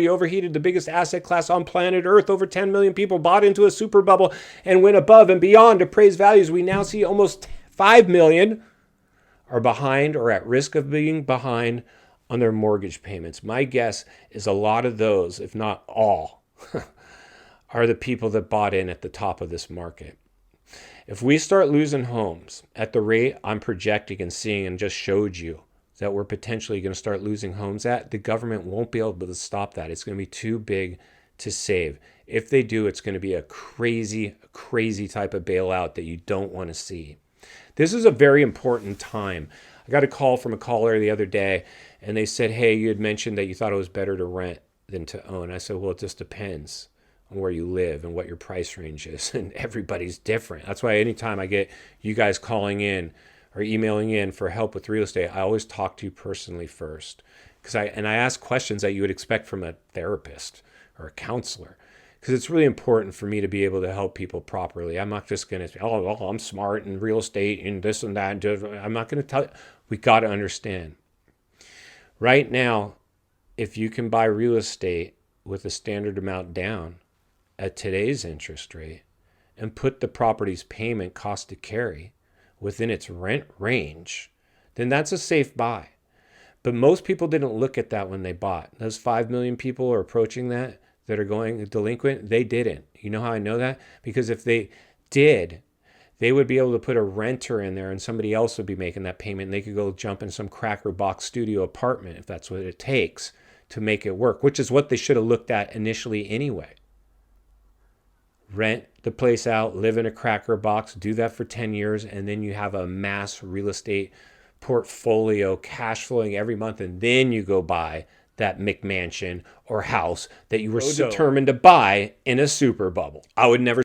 overheated, the biggest asset class on planet Earth. Over 10 million people bought into a super bubble and went above and beyond appraised values. We now see almost 5 million are behind or at risk of being behind on their mortgage payments. My guess is a lot of those, if not all, are the people that bought in at the top of this market. If we start losing homes at the rate I'm projecting and seeing and just showed you that we're potentially going to start losing homes at, the government won't be able to stop that. It's going to be too big to save. If they do, it's going to be a crazy type of bailout that you don't want to see. This is a very important time. I got a call from a caller the other day, and they said, hey, you had mentioned that you thought it was better to rent than to own. I said, well, it just depends on where you live and what your price range is, and everybody's different. That's why anytime I get you guys calling in or emailing in for help with real estate, I always talk to you personally first, because I ask questions that you would expect from a therapist or a counselor, because it's really important for me to be able to help people properly. I'm not just going to say, oh, well, I'm smart in real estate and this and that. I'm not going to tell you. We got to understand. Right now, if you can buy real estate with a standard amount down at today's interest rate and put the property's payment cost to carry within its rent range, then that's a safe buy. But most people didn't look at that when they bought. Those 5 million people are approaching that are going delinquent. They didn't. You know how I know that? Because if they did, they would be able to put a renter in there and somebody else would be making that payment, and they could go jump in some cracker box studio apartment if that's what it takes to make it work, which is what they should have looked at initially anyway. Rent the place out, live in a cracker box, do that for 10 years, and then you have a mass real estate portfolio cash flowing every month, and then you go buy that McMansion or house that you were determined to buy in a super bubble. I would never